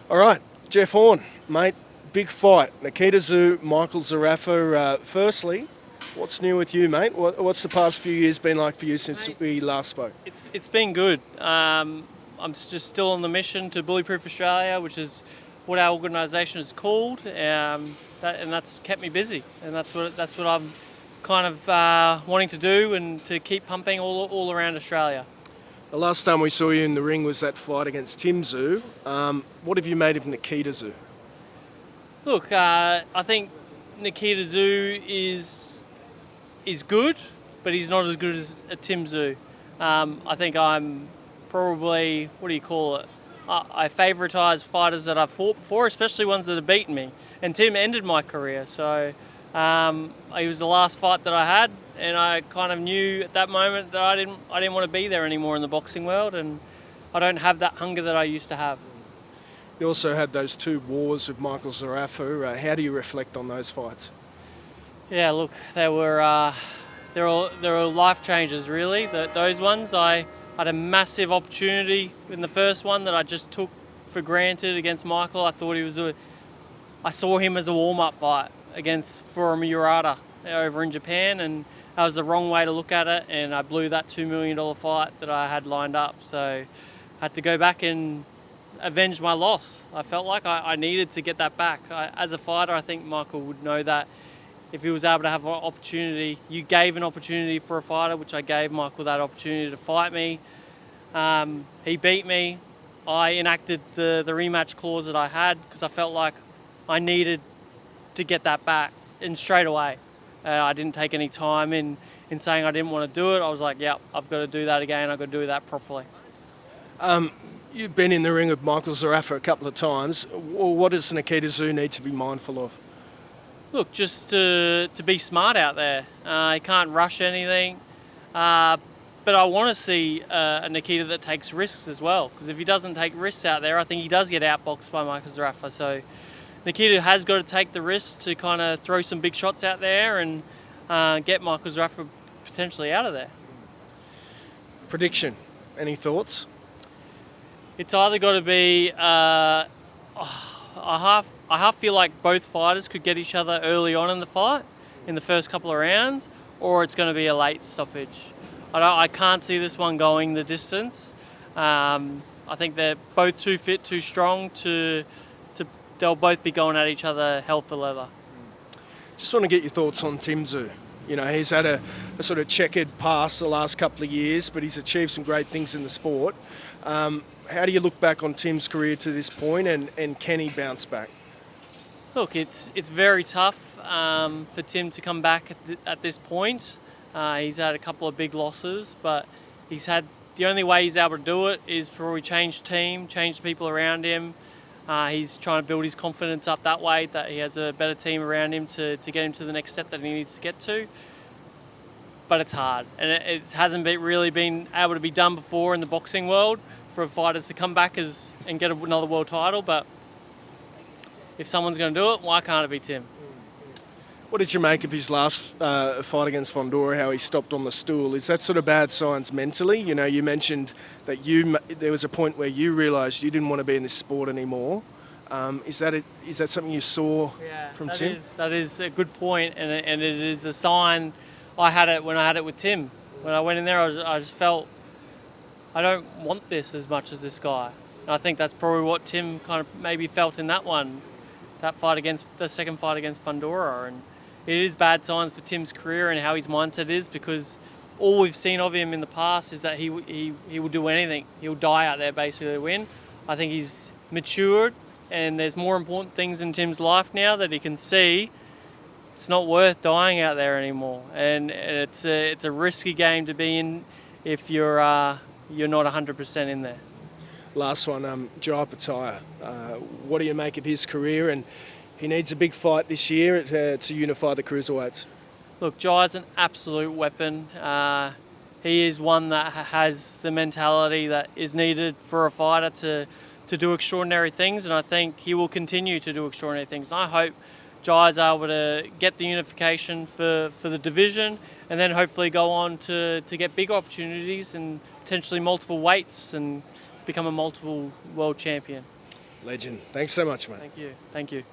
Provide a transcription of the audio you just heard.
All right, Jeff Horn, mate, big fight. Nikita Tszyu, Michael Zerafa. Firstly, what's new with you, mate? What's the past few years been like for you since we last spoke? It's been good. I'm just still on the mission to Bullyproof Australia, which is what our organisation is called, and that's kept me busy, and that's what I'm kind of wanting to do, and to keep pumping all around Australia. The last time we saw you in the ring was that fight against Tim Tszyu. What have you made of Nikita Tszyu? Look, I think Nikita Tszyu is good, but he's not as good as Tim Tszyu. I think I'm probably, what do you call it? I favoritise fighters that I've fought before, especially ones that have beaten me. And Tim ended my career, so he was the last fight that I had, and I kind of knew at that moment that I didn't want to be there anymore in the boxing world, and I don't have that hunger that I used to have. You also had those two wars with Michael Zerafa. How do you reflect on those fights? Yeah, look, they were life changers, really. Those ones, I had a massive opportunity in the first one that I just took for granted against Michael. I saw him as a warm-up fight against Furumu Urata over in Japan, and that was the wrong way to look at it, and I blew that $2 million fight that I had lined up. So I had to go back and avenge my loss. I felt like I needed to get that back. As a fighter, I think Michael would know that if he was able to have an opportunity, you gave an opportunity for a fighter, which I gave Michael that opportunity to fight me. He beat me. I enacted the rematch clause that I had because I felt like I needed to get that back, and straight away. I didn't take any time in saying I didn't want to do it. I was like, yep, I've got to do that again. I've got to do that properly. You've been in the ring with Michael Zerafa a couple of times. What does Nikita Tszyu need to be mindful of? Look, just to be smart out there. He can't rush anything. But I want to see a Nikita that takes risks as well. Because if he doesn't take risks out there, I think he does get outboxed by Michael Zerafa. So Nikita has got to take the risks to kind of throw some big shots out there and get Michael Zerafa potentially out of there. Prediction, any thoughts? It's either got to be... I half feel like both fighters could get each other early on in the fight, in the first couple of rounds, or it's going to be a late stoppage. I can't see this one going the distance. I think they're both too fit, too strong they'll both be going at each other hell for leather. Just want to get your thoughts on Tim Tszyu. You know, he's had a sort of checkered past the last couple of years, but he's achieved some great things in the sport. How do you look back on Tim's career to this point, and can he bounce back? Look, it's very tough for Tim to come back at this point. He's had a couple of big losses, but the only way he's able to do it is probably change team, change the people around him. He's trying to build his confidence up that way, that he has a better team around him to get him to the next step that he needs to get to. But it's hard, and it hasn't really been able to be done before in the boxing world for fighters to come back and get another world title. But if someone's going to do it, why can't it be Tim? What did you make of his last fight against Fondora, how he stopped on the stool? Is that sort of bad signs mentally? You know, you mentioned that there was a point where you realised you didn't want to be in this sport anymore. Is that something you saw from Tim? That is a good point, and it is a sign. I had it when I had it with Tim. When I went in there, I just felt I don't want this as much as this guy. And I think that's probably what Tim kind of maybe felt in that one, that fight the second fight against Fondora. And it is bad signs for Tim's career and how his mindset is, because all we've seen of him in the past is that he will do anything. He'll die out there basically to win. I think he's matured, and there's more important things in Tim's life now that he can see. It's not worth dying out there anymore, and it's a risky game to be in if you're not 100% in there. Last one, Opetaia. What do you make of his career? And he needs a big fight this year to unify the cruiserweights. Look, Jai's an absolute weapon. He is one that has the mentality that is needed for a fighter to do extraordinary things, and I think he will continue to do extraordinary things. And I hope Jai's able to get the unification for the division, and then hopefully go on to get big opportunities and potentially multiple weights and become a multiple world champion. Legend. Thanks so much, mate. Thank you. Thank you.